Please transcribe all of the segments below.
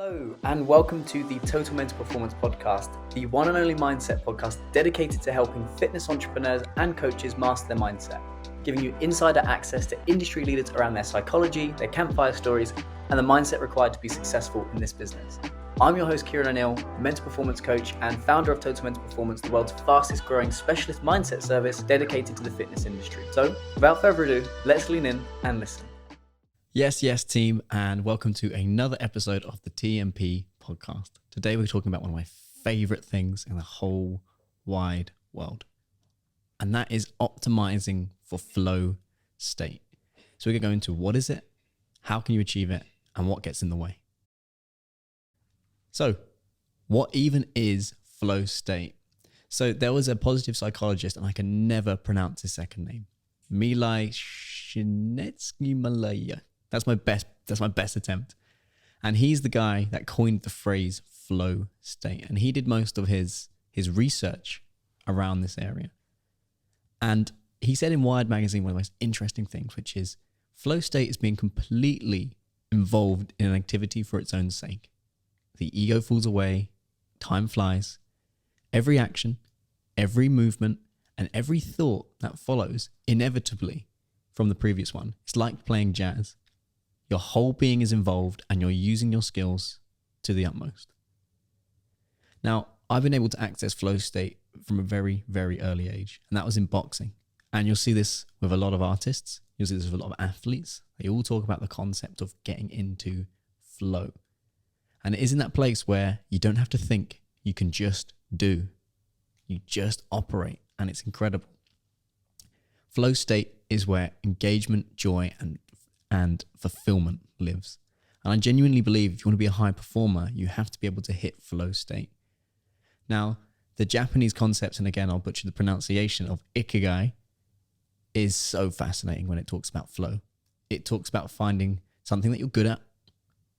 Hello, and welcome to the Total Mental Performance Podcast, the one and only mindset podcast dedicated to helping fitness entrepreneurs and coaches master their mindset, giving you insider access to industry leaders around their psychology, their campfire stories, and the mindset required to be successful in this business. I'm your host, Kyran, mental performance coach and founder of Total Mental Performance, the world's fastest growing specialist mindset service dedicated to the fitness industry. So, without further ado, let's lean in and listen. Yes, team, and welcome to another episode of the TMP podcast. Today we're talking about one of my favorite things in the whole wide world, and that is optimizing for flow state. So we're going to go into what is it, how can you achieve it, and what gets in the way. So what even is flow state? So there was a positive psychologist, and I can never pronounce his second name, Milai Csikszentmihalyi. That's my best attempt. And he's the guy that coined the phrase flow state. And he did most of his research around this area. And he said in Wired magazine one of the most interesting things, which is flow state is being completely involved in an activity for its own sake. The ego falls away, time flies. Every action, every movement, and every thought that follows inevitably from the previous one. It's like playing jazz. Your whole being is involved and you're using your skills to the utmost. Now, I've been able to access flow state from a very, very early age, and that was in boxing. And you'll see this with a lot of artists. You'll see this with a lot of athletes. They all talk about the concept of getting into flow. And it is in that place where you don't have to think, you can just do. You just operate, and it's incredible. Flow state is where engagement, joy, and fulfillment lives. And I genuinely believe if you want to be a high performer, you have to be able to hit flow state. Now, the Japanese concept, and again, I'll butcher the pronunciation of Ikigai, is so fascinating when it talks about flow. It talks about finding something that you're good at,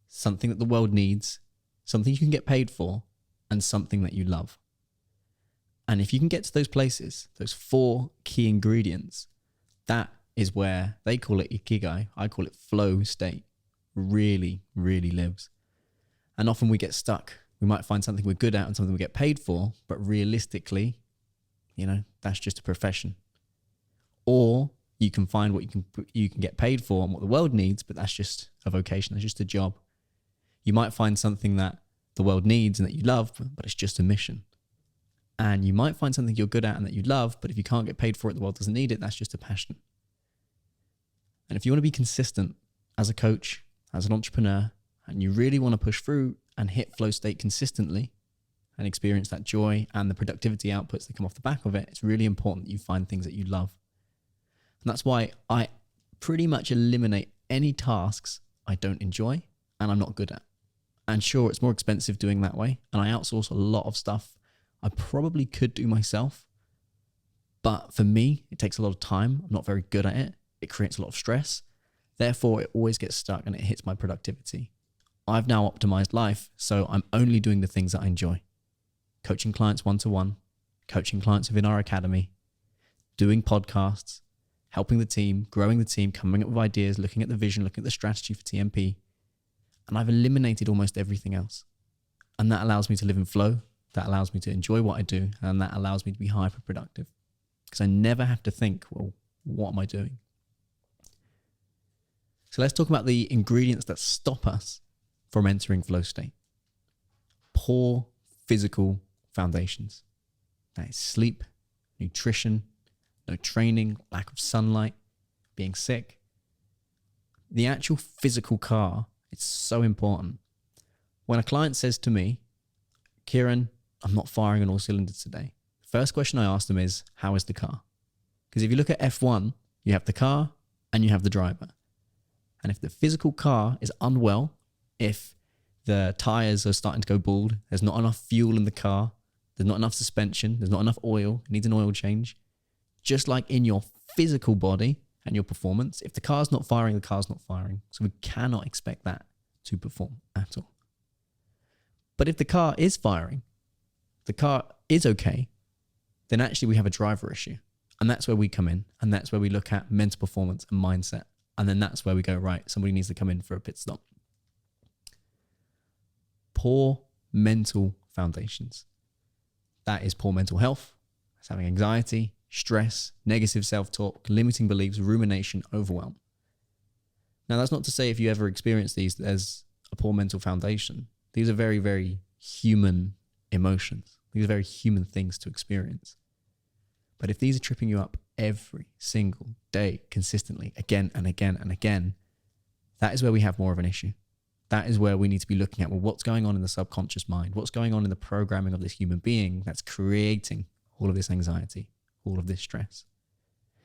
something that the world needs, something you can get paid for, and something that you love. And if you can get to those places, those four key ingredients, that is where they call it Ikigai. I call it flow state. Really, really lives. And often we get stuck. We might find something we're good at and something we get paid for, but realistically, that's just a profession. Or you can find what you can get paid for and what the world needs, but that's just a vocation. That's just a job. You might find something that the world needs and that you love, but it's just a mission. And you might find something you're good at and that you love, but if you can't get paid for it, the world doesn't need it, that's just a passion. And if you want to be consistent as a coach, as an entrepreneur, and you really want to push through and hit flow state consistently and experience that joy and the productivity outputs that come off the back of it, it's really important that you find things that you love. And that's why I pretty much eliminate any tasks I don't enjoy and I'm not good at. And sure, it's more expensive doing that way. And I outsource a lot of stuff I probably could do myself. But for me, it takes a lot of time. I'm not very good at it. It creates a lot of stress. Therefore, it always gets stuck and it hits my productivity. I've now optimized life, so I'm only doing the things that I enjoy. Coaching clients one-to-one, coaching clients within our academy, doing podcasts, helping the team, growing the team, coming up with ideas, looking at the vision, looking at the strategy for TMP. And I've eliminated almost everything else. And that allows me to live in flow. That allows me to enjoy what I do. And that allows me to be hyper productive. Because I never have to think, well, what am I doing? So let's talk about the ingredients that stop us from entering flow state. Poor physical foundations. That is sleep, nutrition, no training, lack of sunlight, being sick. The actual physical car, it's so important. When a client says to me, Kyran, I'm not firing on all cylinders today, the first question I ask them is, how is the car? Because if you look at F1, you have the car and you have the driver. And if the physical car is unwell, if the tires are starting to go bald, there's not enough fuel in the car, there's not enough suspension, there's not enough oil, it needs an oil change. Just like in your physical body and your performance, if the car's not firing, the car's not firing. So we cannot expect that to perform at all. But if the car is firing, the car is okay, then actually we have a driver issue. And that's where we come in. And that's where we look at mental performance and mindset. And then that's where we go, right, somebody needs to come in for a pit stop. poor mental foundations. That is poor mental health. That's having anxiety, stress, negative self-talk, limiting beliefs, rumination, overwhelm. Now, that's not to say if you ever experience these, there's a poor mental foundation. These are very, very human emotions. These are very human things to experience. But if these are tripping you up every single day, consistently, again and again and again, that is where we have more of an issue. That is where we need to be looking at, well, what's going on in the subconscious mind? What's going on in the programming of this human being that's creating all of this anxiety, all of this stress?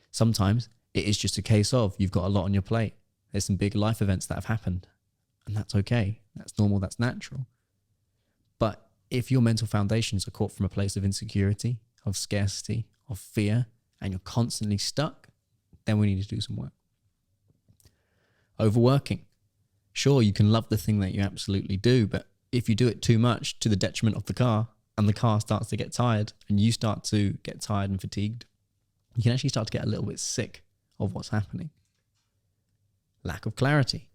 Sometimes it is just a case of you've got a lot on your plate. There's some big life events that have happened, and that's okay. That's normal. That's natural. But if your mental foundations are caught from a place of insecurity, of scarcity, of fear, and you're constantly stuck, then we need to do some work. Overworking. Sure, you can love the thing that you absolutely do, but if you do it too much to the detriment of the car, and the car starts to get tired, and you start to get tired and fatigued, you can actually start to get a little bit sick of what's happening. Lack of clarity.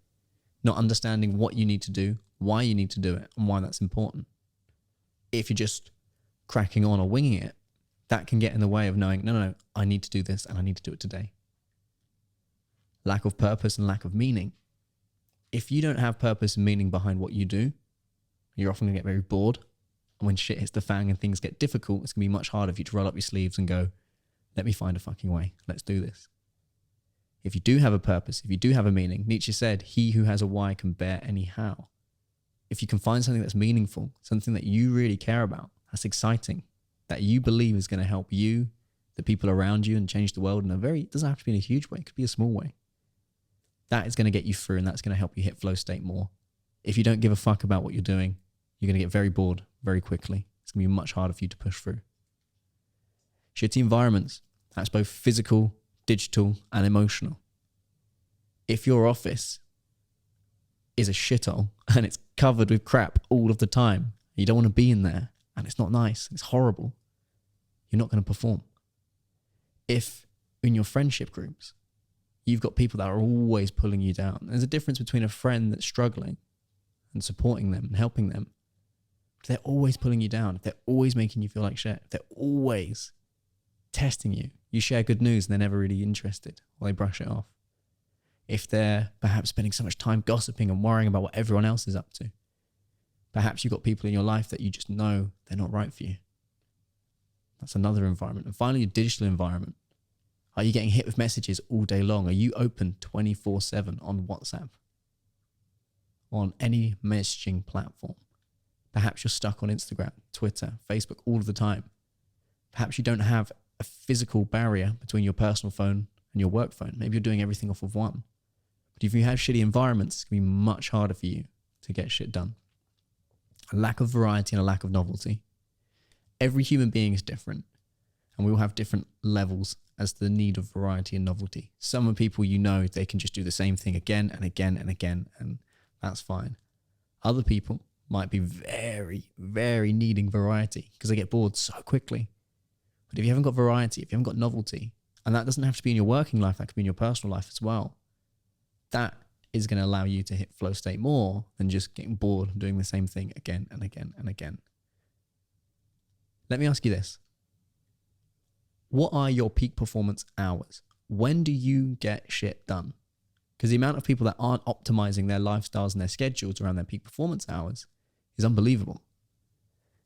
Not understanding what you need to do, why you need to do it, and why that's important. If you're just cracking on or winging it, that can get in the way of knowing, no, I need to do this and I need to do it today. Lack of purpose and lack of meaning. If you don't have purpose and meaning behind what you do, you're often going to get very bored. And when shit hits the fan and things get difficult, it's going to be much harder for you to roll up your sleeves and go, let me find a fucking way. Let's do this. If you do have a purpose, if you do have a meaning, Nietzsche said, he who has a why can bear any how. If you can find something that's meaningful, something that you really care about, that's exciting, that you believe is going to help you, the people around you, and change the world in it doesn't have to be in a huge way, it could be a small way. That is going to get you through, and that's going to help you hit flow state more. If you don't give a fuck about what you're doing, you're going to get very bored very quickly. It's going to be much harder for you to push through. Shitty environments. That's both physical, digital, and emotional. If your office is a shithole and it's covered with crap all of the time, you don't want to be in there, and it's not nice, it's horrible, you're not going to perform. If in your friendship groups, you've got people that are always pulling you down, there's a difference between a friend that's struggling and supporting them and helping them. If they're always pulling you down, if they're always making you feel like shit, if they're always testing you, you share good news and they're never really interested, or they brush it off. If they're perhaps spending so much time gossiping and worrying about what everyone else is up to, perhaps you've got people in your life that you just know they're not right for you. That's another environment. And finally, your digital environment. Are you getting hit with messages all day long? Are you open 24/7 on WhatsApp? On any messaging platform? Perhaps you're stuck on Instagram, Twitter, Facebook all of the time. Perhaps you don't have a physical barrier between your personal phone and your work phone. Maybe you're doing everything off of one. But if you have shitty environments, it's going to be much harder for you to get shit done. A lack of variety and a lack of novelty. Every human being is different, and we all have different levels as to the need of variety and novelty. Some of people, they can just do the same thing again and again and again, and that's fine. Other people might be very, very needing variety because they get bored so quickly. But if you haven't got variety, if you haven't got novelty, and that doesn't have to be in your working life, that could be in your personal life as well, that is going to allow you to hit flow state more than just getting bored and doing the same thing again and again and again. Let me ask you this. What are your peak performance hours? When do you get shit done? Because the amount of people that aren't optimizing their lifestyles and their schedules around their peak performance hours is unbelievable.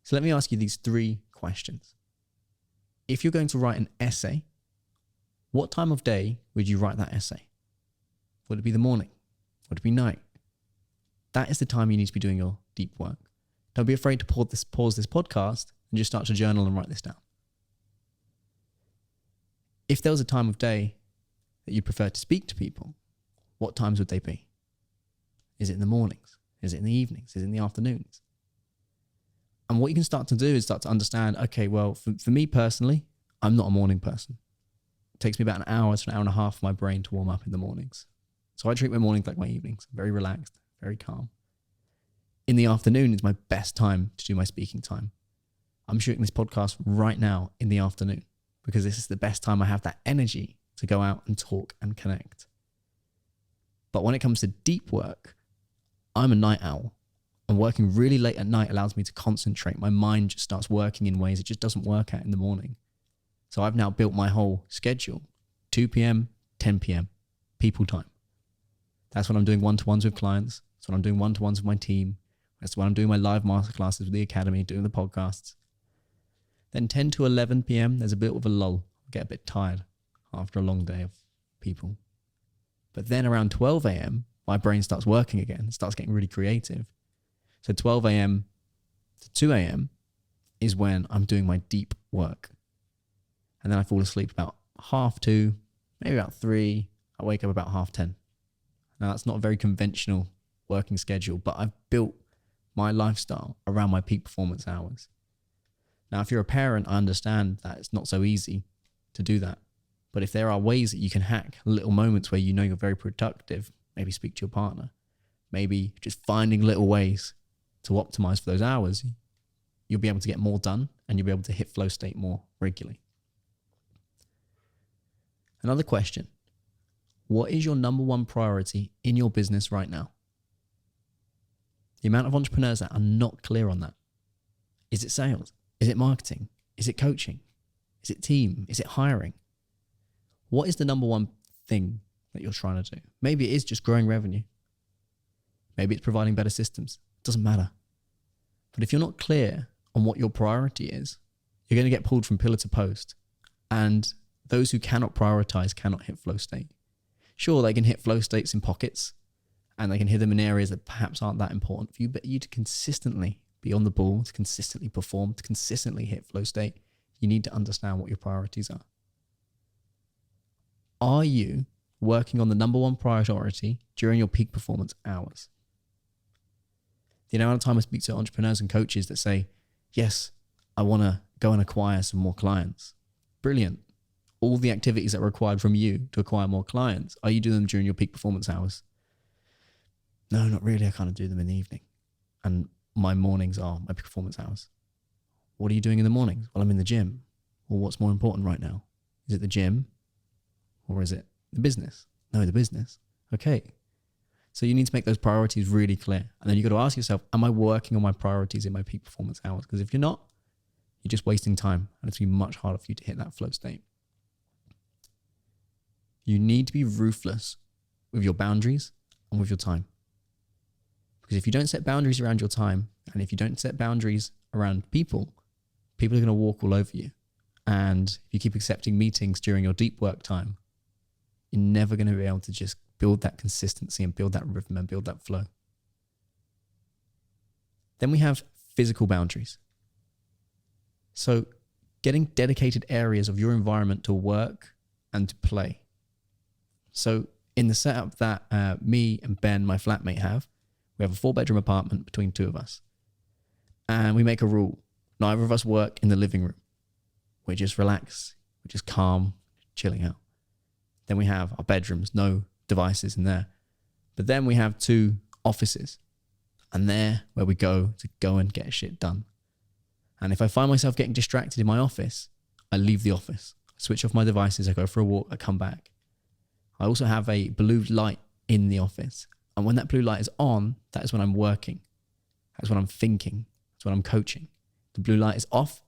So let me ask you these 3 questions. If you're going to write an essay, what time of day would you write that essay? Would it be the morning? Would it be night? That is the time you need to be doing your deep work. Don't be afraid to pause this podcast and just start to journal and write this down. If there was a time of day that you'd prefer to speak to people, what times would they be? Is it in the mornings? Is it in the evenings? Is it in the afternoons? And what you can start to do is start to understand, okay, well, for me personally, I'm not a morning person. It takes me about an hour to an hour and a half for my brain to warm up in the mornings. So I treat my mornings like my evenings. I'm very relaxed, very calm. In the afternoon is my best time to do my speaking time. I'm shooting this podcast right now in the afternoon because this is the best time I have that energy to go out and talk and connect. But when it comes to deep work, I'm a night owl. And working really late at night allows me to concentrate. My mind just starts working in ways it just doesn't work at in the morning. So I've now built my whole schedule, 2 p.m., 10 p.m., people time. That's when I'm doing one-to-ones with clients. That's when I'm doing one-to-ones with my team. That's when I'm doing my live masterclasses with the academy, doing the podcasts. Then 10 to 11 p.m., there's a bit of a lull. I get a bit tired after a long day of people. But then around 12 a.m., my brain starts working again. It starts getting really creative. So 12 a.m. to 2 a.m. is when I'm doing my deep work. And then I fall asleep about 2:30, maybe about 3. I wake up about 10:30. Now that's not a very conventional working schedule, but I've built my lifestyle around my peak performance hours. Now, if you're a parent, I understand that it's not so easy to do that. But if there are ways that you can hack little moments where you know you're very productive, maybe speak to your partner, maybe just finding little ways to optimize for those hours, you'll be able to get more done and you'll be able to hit flow state more regularly. Another question: what is your number one priority in your business right now? The amount of entrepreneurs that are not clear on that. Is it sales? Is it marketing? Is it coaching? Is it team? Is it hiring? What is the number one thing that you're trying to do? Maybe it is just growing revenue. Maybe it's providing better systems. It doesn't matter. But if you're not clear on what your priority is, you're going to get pulled from pillar to post. And those who cannot prioritize cannot hit flow state. Sure, they can hit flow states in pockets and they can hit them in areas that perhaps aren't that important for you, but you to consistently be on the ball, to consistently perform, to consistently hit flow state, you need to understand what your priorities are. Are you working on the number one priority during your peak performance hours? The amount of time I speak to entrepreneurs and coaches that say, yes, I want to go and acquire some more clients. Brilliant. All the activities that are required from you to acquire more clients, are you doing them during your peak performance hours? No, not really. I kind of do them in the evening. And my mornings are my peak performance hours. What are you doing in the mornings? Well, I'm in the gym. Well, what's more important right now? Is it the gym or is it the business? No, the business. Okay. So you need to make those priorities really clear. And then you've got to ask yourself, am I working on my priorities in my peak performance hours? Because if you're not, you're just wasting time and it's going to be much harder for you to hit that flow state. You need to be ruthless with your boundaries and with your time. Because if you don't set boundaries around your time, and if you don't set boundaries around people, people are going to walk all over you. And if you keep accepting meetings during your deep work time, you're never going to be able to just build that consistency and build that rhythm and build that flow. Then we have physical boundaries. So getting dedicated areas of your environment to work and to play. So in the setup that me and Ben, my flatmate, have, we have a 4-bedroom apartment between two of us. And we make a rule. Neither of us work in the living room. We just relax. We're just calm, chilling out. Then we have our bedrooms, no devices in there. But then we have 2 offices. And there where we go and get shit done. And if I find myself getting distracted in my office, I leave the office. I switch off my devices, I go for a walk, I come back. I also have a blue light in the office. And when that blue light is on, that is when I'm working. That's when I'm thinking. That's when I'm coaching. The blue light is off,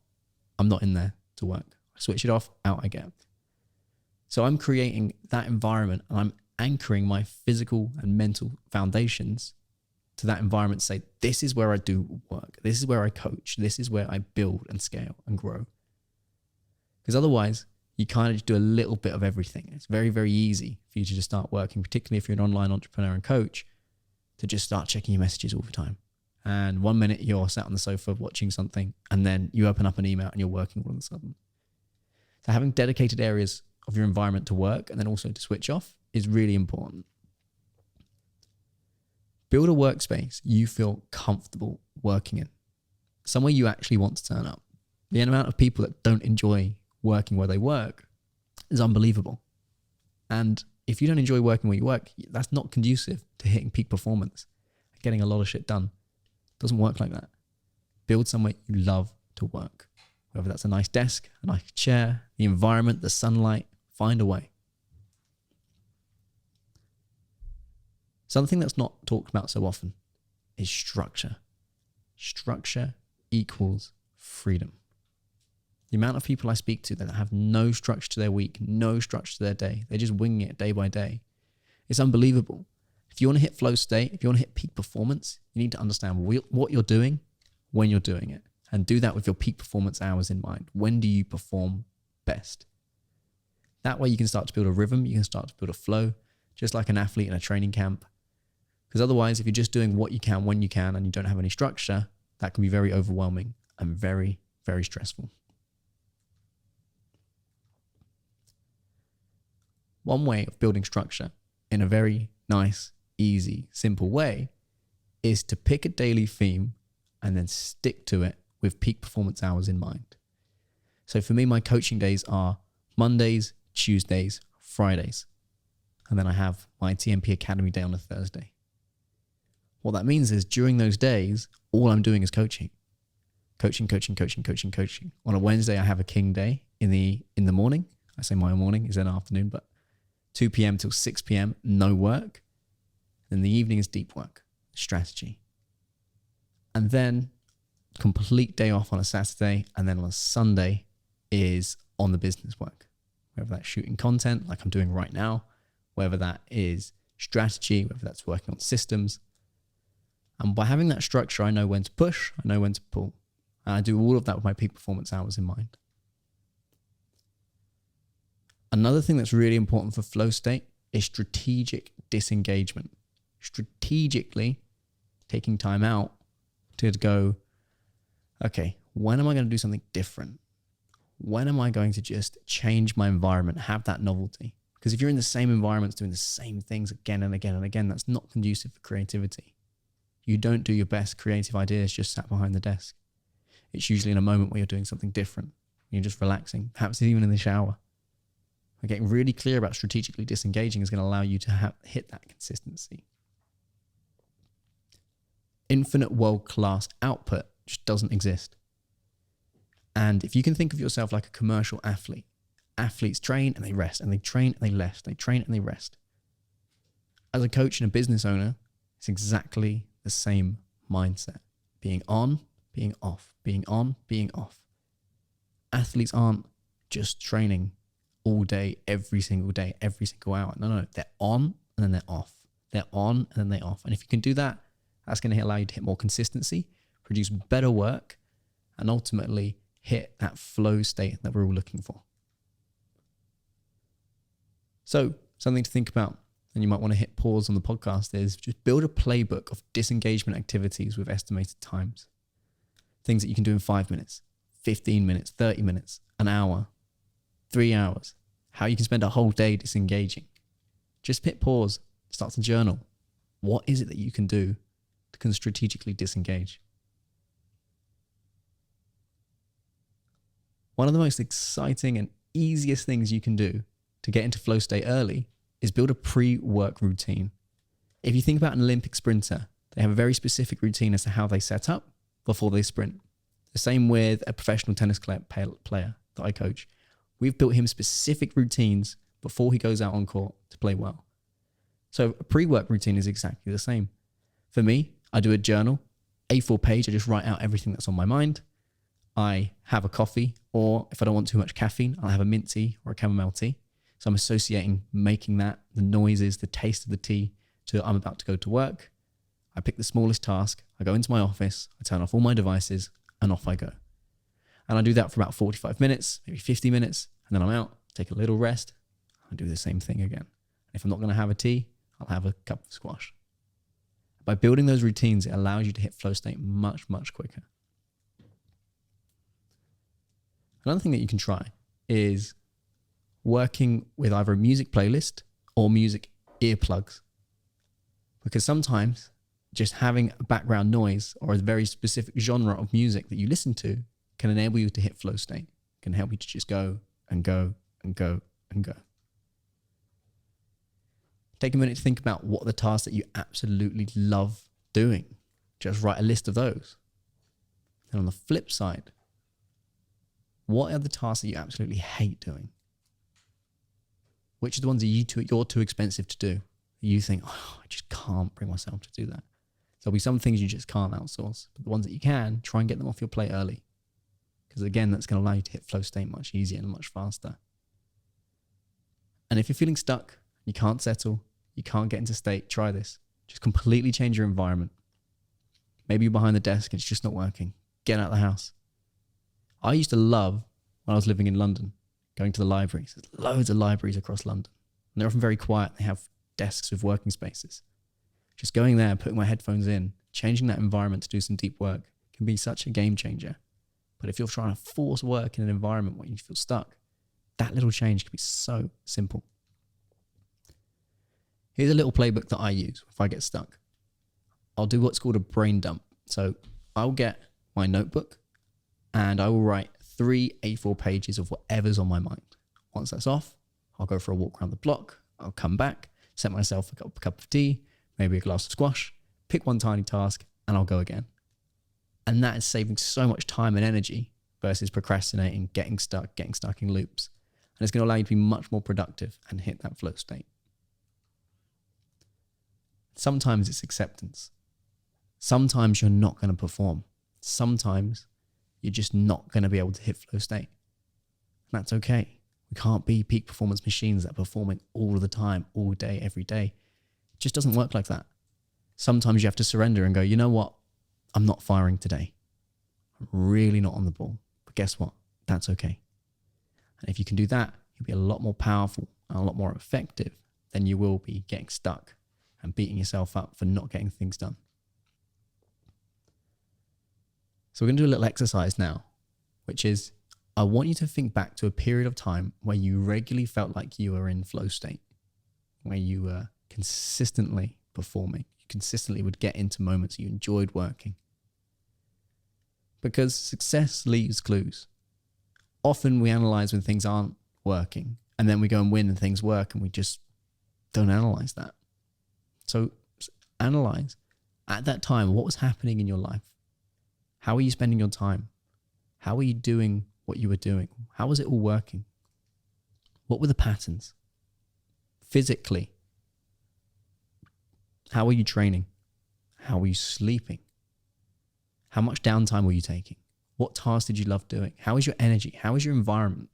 I'm not in there to work. I switch it off, out I get. So I'm creating that environment and I'm anchoring my physical and mental foundations to that environment to say, this is where I do work. This is where I coach. This is where I build and scale and grow. Because otherwise, you kind of just do a little bit of everything. It's very, very easy for you to just start working, particularly if you're an online entrepreneur and coach, to just start checking your messages all the time. And one minute you're sat on the sofa watching something, and then you open up an email and you're working all of a sudden. So having dedicated areas of your environment to work and then also to switch off is really important. Build a workspace you feel comfortable working in, somewhere you actually want to turn up. The amount of people that don't enjoy working where they work is unbelievable. And if you don't enjoy working where you work, that's not conducive to hitting peak performance, getting a lot of shit done. It doesn't work like that. Build somewhere you love to work, whether that's a nice desk, a nice chair, the environment, the sunlight, find a way. Something that's not talked about so often is structure. structure equals freedom. The amount of people I speak to that have no structure to their week, no structure to their day, they're just winging it day by day. It's unbelievable. If you want to hit flow state, if you want to hit peak performance, you need to understand what you're doing when you're doing it, and do that with your peak performance hours in mind. When do you perform best? That way you can start to build a rhythm, you can start to build a flow, just like an athlete in a training camp. Because otherwise, if you're just doing what you can when you can and you don't have any structure, that can be very overwhelming and very, very stressful. One way of building structure in a very nice, easy, simple way is to pick a daily theme and then stick to it with peak performance hours in mind. So for me, my coaching days are Mondays, Tuesdays, Fridays. And then I have my TMP Academy day on a Thursday. What that means is during those days, all I'm doing is coaching. Coaching. On a Wednesday, I have a king day in the morning. I say my morning is in the afternoon, but 2 p.m. till 6 p.m., no work. Then the evening is deep work, strategy. And then complete day off on a Saturday. And then on a Sunday is on the business work. Whether that's shooting content like I'm doing right now, whether that is strategy, whether that's working on systems. And by having that structure, I know when to push, I know when to pull. And I do all of that with my peak performance hours in mind. Another thing that's really important for flow state is strategic disengagement. Strategically taking time out to go, okay, when am I going to do something different? When am I going to just change my environment, have that novelty? Because if you're in the same environments doing the same things again and again and again, that's not conducive for creativity. You don't do your best creative ideas just sat behind the desk. It's usually in a moment where you're doing something different. You're just relaxing, perhaps even in the shower. Getting really clear about strategically disengaging is going to allow you to hit that consistency. Infinite world-class output just doesn't exist. And if you can think of yourself like a commercial athlete, athletes train and they rest, and they train and they rest, they train and they rest. As a coach and a business owner, it's exactly the same mindset. Being on, being off, being on, being off. Athletes aren't just training all day, every single day, every single hour. No, they're on and then they're off. They're on and then they're off. And if you can do that, that's going to allow you to hit more consistency, produce better work, and ultimately hit that flow state that we're all looking for. So something to think about, and you might want to hit pause on the podcast, is just build a playbook of disengagement activities with estimated times. Things that you can do in 5 minutes, 15 minutes, 30 minutes, an hour, 3 hours. How you can spend a whole day disengaging. Just hit pause, start to journal. What is it that you can do to strategically disengage? One of the most exciting and easiest things you can do to get into flow state early is build a pre-work routine. If you think about an Olympic sprinter, they have a very specific routine as to how they set up before they sprint. The same with a professional tennis player that I coach. We've built him specific routines before he goes out on court to play well. So a pre-work routine is exactly the same. For me, I do a journal, A4 page, I just write out everything that's on my mind. I have a coffee, or if I don't want too much caffeine, I'll have a mint tea or a chamomile tea. So I'm associating making that, the noises, the taste of the tea, to I'm about to go to work. I pick the smallest task, I go into my office, I turn off all my devices, and off I go. And I do that for about 45 minutes, maybe 50 minutes, and then I'm out, take a little rest, I do the same thing again. If I'm not going to have a tea, I'll have a cup of squash. By building those routines, it allows you to hit flow state much, much quicker. Another thing that you can try is working with either a music playlist or music earplugs. Because sometimes just having a background noise or a very specific genre of music that you listen to can enable you to hit flow state, can help you to just go and go and go and go. Take a minute to think about what are the tasks that you absolutely love doing. Just write a list of those. And on the flip side, what are the tasks that you absolutely hate doing? Which are the ones that you're too expensive to do? You think, oh, I just can't bring myself to do that. There'll be some things you just can't outsource, but the ones that you can, try and get them off your plate early. Because again, that's going to allow you to hit flow state much easier and much faster. And if you're feeling stuck, you can't settle, you can't get into state, try this. Just completely change your environment. Maybe you're behind the desk and it's just not working. Get out of the house. I used to love, when I was living in London, going to the libraries. There's loads of libraries across London. And they're often very quiet. They have desks with working spaces. Just going there, putting my headphones in, changing that environment to do some deep work can be such a game changer. But if you're trying to force work in an environment where you feel stuck, that little change can be so simple. Here's a little playbook that I use if I get stuck. I'll do what's called a brain dump. So I'll get my notebook and I will write 3 A4 pages of whatever's on my mind. Once that's off, I'll go for a walk around the block. I'll come back, set myself a cup of tea, maybe a glass of squash, pick one tiny task, and I'll go again. And that is saving so much time and energy versus procrastinating, getting stuck in loops. And it's going to allow you to be much more productive and hit that flow state. Sometimes it's acceptance. Sometimes you're not going to perform. Sometimes you're just not going to be able to hit flow state. And that's okay. We can't be peak performance machines that are performing all the time, all day, every day. It just doesn't work like that. Sometimes you have to surrender and go, you know what? I'm not firing today. I'm really not on the ball. But guess what? That's okay. And if you can do that, you'll be a lot more powerful and a lot more effective than you will be getting stuck and beating yourself up for not getting things done. So we're going to do a little exercise now, which is I want you to think back to a period of time where you regularly felt like you were in flow state, where you were consistently performing. You consistently would get into moments you enjoyed working. Because success leaves clues. Often we analyze when things aren't working, and then we go and win and things work, and we just don't analyze that. So analyze at that time, what was happening in your life? How are you spending your time? How are you doing what you were doing? How was it all working? What were the patterns? Physically, how were you training? How were you sleeping? How much downtime were you taking? What tasks did you love doing? How was your energy? How was your environment?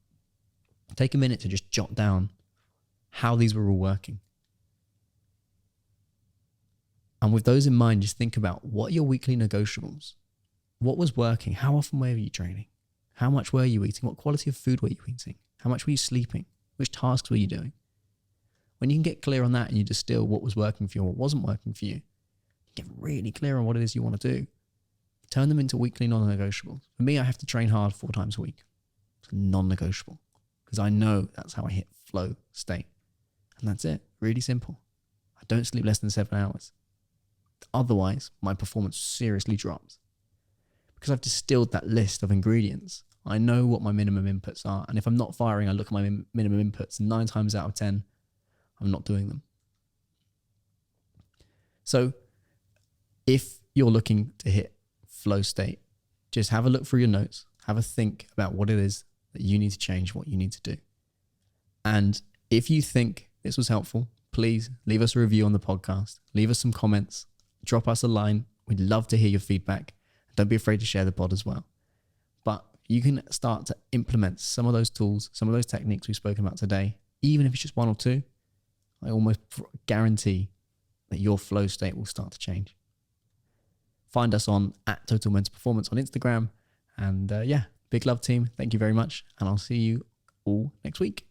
Take a minute to just jot down how these were all working. And with those in mind, just think about what are your weekly negotiables? What was working? How often were you training? How much were you eating? What quality of food were you eating? How much were you sleeping? Which tasks were you doing? When you can get clear on that and you distill what was working for you and what wasn't working for you, get really clear on what it is you want to do. Turn them into weekly non-negotiables. For me, I have to train hard 4 times a week. It's non-negotiable because I know that's how I hit flow state. And that's it. Really simple. I don't sleep less than 7 hours. Otherwise, my performance seriously drops. Because I've distilled that list of ingredients, I know what my minimum inputs are. And if I'm not firing, I look at my minimum inputs, and 9 times out of 10, I'm not doing them. So if you're looking to hit flow state, just have a look through your notes, have a think about what it is that you need to change, what you need to do. And if you think this was helpful, please leave us a review on the podcast, leave us some comments, drop us a line. We'd love to hear your feedback. Don't be afraid to share the pod as well. But you can start to implement some of those tools, some of those techniques we've spoken about today, even if it's just 1 or 2. I almost guarantee that your flow state will start to change. Find us on @TotalMentalPerformance on Instagram. And big love team. Thank you very much. And I'll see you all next week.